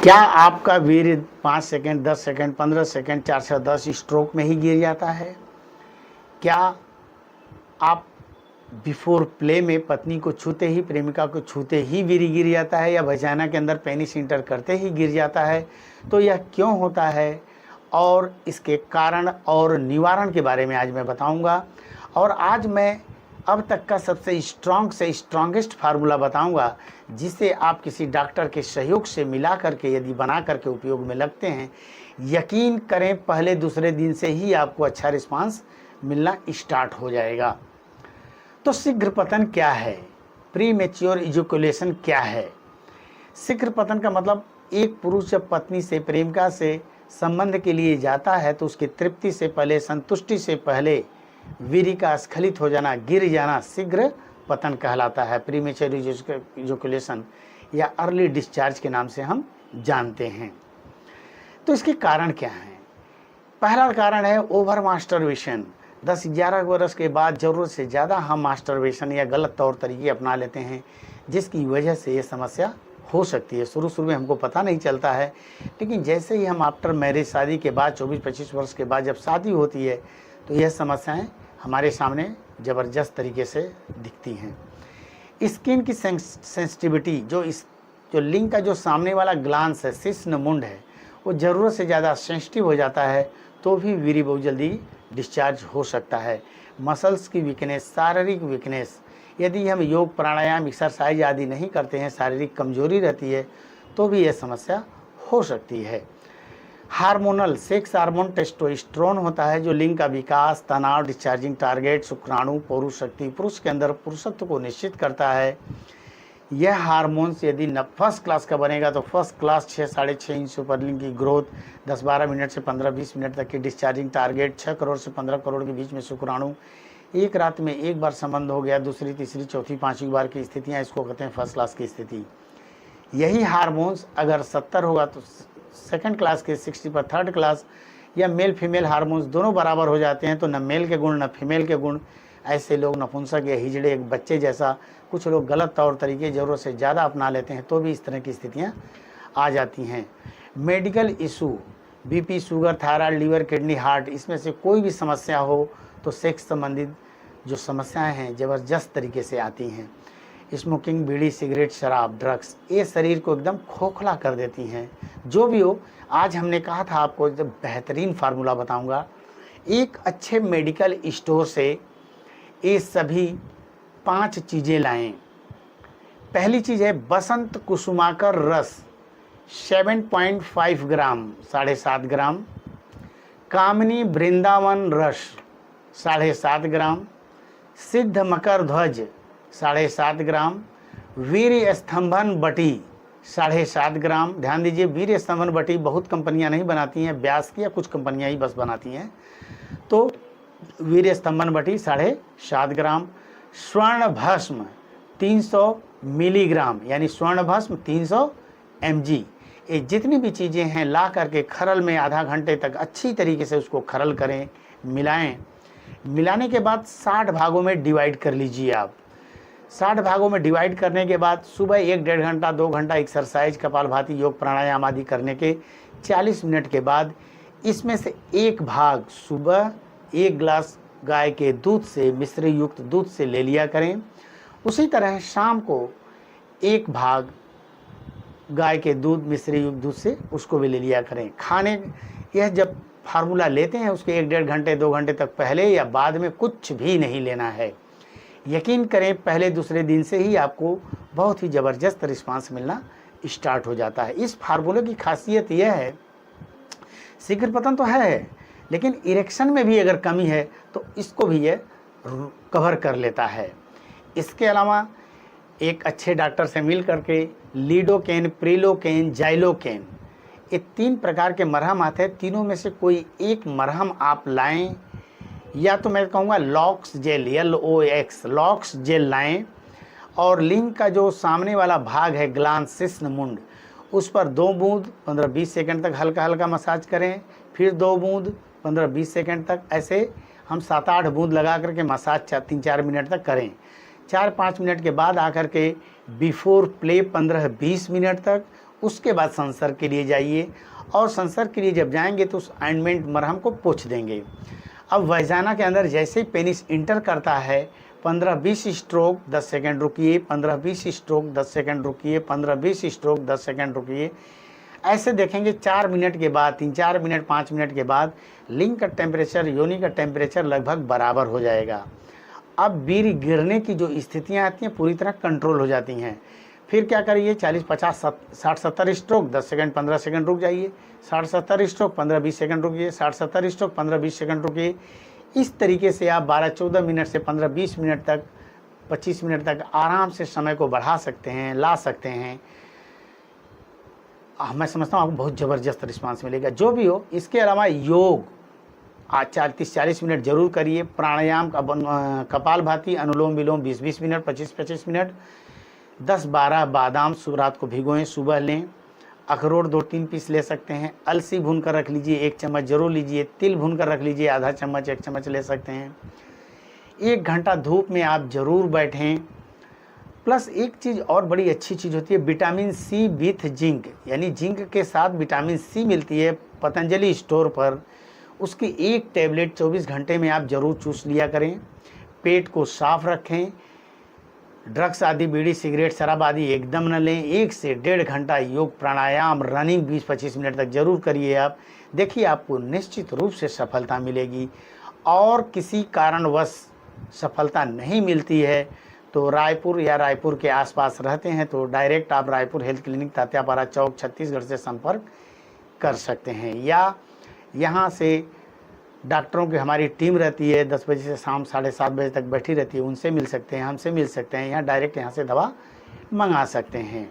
क्या आपका वीर्य 5 सेकंड, 10 सेकंड, 15 सेकंड, 4 से 10 स्ट्रोक में ही गिर जाता है? क्या आप बिफोर प्ले में पत्नी को छूते ही, प्रेमिका को छूते ही वीर्य गिर जाता है, या वजाइना के अंदर पेनिस इंटर करते ही गिर जाता है? तो यह क्यों होता है और इसके कारण और निवारण के बारे में आज मैं बताऊंगा। और आज मैं अब तक का सबसे स्ट्रॉन्ग से स्ट्रॉन्गेस्ट फार्मूला बताऊंगा, जिसे आप किसी डॉक्टर के सहयोग से मिला करके यदि बना करके उपयोग में लगते हैं, यकीन करें पहले दूसरे दिन से ही आपको अच्छा रिस्पांस मिलना स्टार्ट हो जाएगा। तो शीघ्र पतन क्या है? प्री मैच्योर इजैकुलेशन क्या है? शीघ्र पतन का मतलब एक पुरुष जब पत्नी से, प्रेमिका से संबंध के लिए जाता है तो उसकी तृप्ति से पहले, संतुष्टि से पहले वीर्य का स्खलित हो जाना, गिर जाना शीघ्र पतन कहलाता है। प्रीमेच्योर इजैकुलेशन या अर्ली डिस्चार्ज के नाम से हम जानते हैं। तो इसके कारण क्या हैं? पहला कारण है ओवर मास्टरबेशन। 10-11 वर्ष के बाद ज़रूरत से ज़्यादा हम मास्टरबेशन या गलत तौर तरीके अपना लेते हैं, जिसकी वजह से ये समस्या हो सकती है। शुरू में हमको पता नहीं चलता है, लेकिन जैसे ही हम आफ्टर मैरिज, शादी के बाद 24-25 वर्ष के बाद जब शादी होती है तो यह समस्याएं हमारे सामने ज़बरदस्त तरीके से दिखती हैं। स्किन की सेंसिटिविटी, जो लिंग का जो सामने वाला ग्लांस है, शिश्न मुंड है, वो ज़रूरत से ज़्यादा सेंसिटिव हो जाता है तो भी वीर्य बहुत जल्दी डिस्चार्ज हो सकता है। मसल्स की वीकनेस, शारीरिक वीकनेस, यदि हम योग, प्राणायाम, एक्सरसाइज आदि नहीं करते हैं, शारीरिक कमजोरी रहती है तो भी यह समस्या हो सकती है। हार्मोनल, सेक्स हार्मोन टेस्टोस्टेरोन होता है जो लिंग का विकास, तनाव, डिस्चार्जिंग टारगेट, शुक्राणु, पौरुष शक्ति, पुरुष के अंदर पुरुषत्व को निश्चित करता है। यह हार्मोन्स यदि फर्स्ट क्लास का बनेगा तो फर्स्ट क्लास 6-6.5 इंच सुपरलिंग की ग्रोथ, 10-12 मिनट से 15-20 मिनट तक की डिस्चार्जिंग टारगेट, 6 करोड़ से 15 करोड़ के बीच में शुक्राणु, एक रात में एक बार संबंध हो गया, दूसरी, तीसरी, चौथी, पाँचवीं बार की स्थितियाँ, इसको कहते हैं फर्स्ट क्लास की स्थिति। यही हार्मोन्स अगर 70 होगा तो सेकंड क्लास के, 60 पर थर्ड क्लास, या मेल फीमेल हार्मोन्स दोनों बराबर हो जाते हैं तो न मेल के गुण न फीमेल के गुण, ऐसे लोग नपुंसक या हिजड़े, एक बच्चे जैसा, कुछ लोग गलत तौर तरीके ज़रूरत से ज़्यादा अपना लेते हैं तो भी इस तरह की स्थितियाँ आ जाती हैं। Medical issue, BP, sugar, thyroid, liver, kidney, heart, इसमें से कोई भी समस्या हो तो सेक्स संबंधित जो समस्याएं हैं ज़बरदस्त तरीके से आती हैं। स्मोकिंग, बीड़ी, सिगरेट, शराब, ड्रग्स, ये शरीर को एकदम खोखला कर देती हैं। जो भी हो, आज हमने कहा था आपको जब बेहतरीन फार्मूला बताऊंगा। एक अच्छे मेडिकल स्टोर से ये सभी 5 चीज़ें लाएं। पहली चीज़ है बसंत कुसुमाकर रस 7.5 ग्राम, 7.5 ग्राम। कामनी वृंदावन रस 7.5 ग्राम। सिद्ध मकर ध्वज 7.5 ग्राम। वीर्य स्तंभन बटी 7.5 ग्राम। ध्यान दीजिए, वीर्य स्तंभन बटी बहुत कंपनियां नहीं बनाती हैं, व्यास की या कुछ कंपनियां ही बस बनाती हैं। तो वीर्य स्तंभन बटी 7.5 ग्राम। स्वर्ण भस्म 300 मिलीग्राम, यानी स्वर्ण भस्म 300 mg। ये जितनी भी चीज़ें हैं ला करके खरल में आधा घंटे तक अच्छी तरीके से उसको खरल करें, मिलाएं। मिलाने के बाद 60 भागों में डिवाइड कर लीजिए आप। 60 भागों में डिवाइड करने के बाद सुबह 1-1.5 घंटा, 2 घंटा एक्सरसाइज, कपालभाति, योग, प्राणायाम आदि करने के 40 मिनट के बाद इसमें से एक भाग सुबह 1 गिलास गाय के दूध से, मिश्री युक्त दूध से ले लिया करें। उसी तरह शाम को एक भाग गाय के दूध, मिश्री युक्त दूध से उसको भी ले लिया करें। खाने, यह जब फार्मूला लेते हैं उसके 1-1.5 घंटे, 2 घंटे तक पहले या बाद में कुछ भी नहीं लेना है। यकीन करें पहले दूसरे दिन से ही आपको बहुत ही ज़बरदस्त रिस्पांस मिलना स्टार्ट हो जाता है। इस फार्मूले की खासियत यह है, शीघ्र पतन तो है लेकिन इरेक्शन में भी अगर कमी है तो इसको भी ये कवर कर लेता है। इसके अलावा एक अच्छे डॉक्टर से मिल करके लीडोकेन, प्रिलोकेन, जाइलोकेन, ये 3 प्रकार के मरहम आते हैं। तीनों में से कोई एक मरहम आप लाएं, या तो मैं कहूँगा lox gel, LOX, lox gel लाएं और लिंग का जो सामने वाला भाग है, ग्लांस, शिश्न मुंड, उस पर 2 बूंद 15-20 सेकंड तक हल्का हल्का मसाज करें। फिर 2 बूंद 15-20 सेकंड तक, ऐसे हम 7-8 बूंद लगा करके मसाज 3-4 मिनट तक करें। 4-5 मिनट के बाद आकर के बिफोर प्ले 15-20 मिनट तक, उसके बाद संसर्ग के लिए जाइए, और संसर्ग के लिए जब जाएंगे तो उस ऑइंटमेंट मरहम को पोंछ देंगे। अब वजाना के अंदर जैसे ही पेनिस इंटर करता है 15-20 स्ट्रोक 10 सेकंड रुकिए, 15-20 स्ट्रोक 10 सेकंड रुकिए, 15-20 स्ट्रोक 10 सेकंड रुकिए। ऐसे देखेंगे 4 मिनट के बाद, 3-4 मिनट 5 मिनट के बाद लिंग का टेम्परेचर, योनि का टेम्परेचर लगभग बराबर हो जाएगा। अब वीर्य गिरने की जो स्थितियाँ आती हैं पूरी तरह कंट्रोल हो जाती हैं। फिर क्या करिए, 40-50 60-70 स्ट्रोक 10 सेकंड 15 सेकंड रुक जाइए, 60-70 स्ट्रोक 15-20 सेकंड रुकिए, 60-70 स्ट्रोक 15-20 सेकंड रुकिए। इस तरीके से आप 12-14 मिनट से 15-20 मिनट तक, 25 मिनट तक आराम से समय को बढ़ा सकते हैं, ला सकते हैं। मैं समझता हूँ आपको बहुत ज़बरदस्त रिस्पांस मिलेगा। जो भी हो, इसके अलावा योग आज 30-40 मिनट जरूर करिए। प्राणायाम कपालभाति, अनुलोम विलोम 20-20 मिनट, 25-25 मिनट। 10-12 बादाम रात को भिगोएं, सुबह लें। अखरोट 2-3 पीस ले सकते हैं। अलसी भून कर रख लीजिए, 1 चम्मच जरूर लीजिए। तिल भून कर रख लीजिए, आधा चम्मच 1 चम्मच ले सकते हैं। 1 घंटा धूप में आप जरूर बैठें। प्लस एक चीज़ और बड़ी अच्छी चीज़ होती है, विटामिन सी विथ जिंक, यानी जिंक के साथ विटामिन सी मिलती है पतंजलि स्टोर पर। उसकी 1 टैबलेट 24 घंटे में आप जरूर चूस लिया करें। पेट को साफ रखें। ड्रग्स आदि, बीड़ी सिगरेट शराब आदि एकदम न लें। 1 से 1.5 घंटा योग प्राणायाम रनिंग 20-25 मिनट तक जरूर करिए। आप देखिए आपको निश्चित रूप से सफलता मिलेगी। और किसी कारणवश सफलता नहीं मिलती है तो रायपुर या रायपुर के आसपास रहते हैं तो डायरेक्ट आप रायपुर हेल्थ क्लिनिक तात्यापारा चौक छत्तीसगढ़ से संपर्क कर सकते हैं, या यहाँ से डॉक्टरों की हमारी टीम रहती है 10 बजे से शाम 7:30 बजे तक बैठी रहती है, उनसे मिल सकते हैं, हमसे मिल सकते हैं, यहाँ डायरेक्ट यहाँ से दवा मंगा सकते हैं।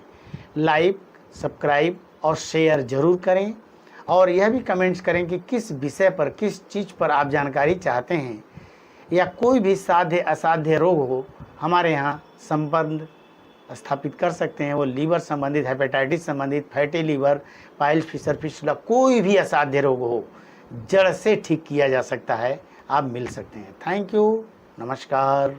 लाइक, सब्सक्राइब और शेयर ज़रूर करें, और यह भी कमेंट्स करें कि किस विषय पर, किस चीज़ पर आप जानकारी चाहते हैं, या कोई भी साध्य असाध्य रोग हो हमारे यहाँ संबंध स्थापित कर सकते हैं। वो लीवर संबंधित, हेपेटाइटिस संबंधित, fatty liver, piles, fissure fistula, कोई भी असाध्य रोग हो जड़ से ठीक किया जा सकता है। आप मिल सकते हैं। थैंक यू, नमस्कार।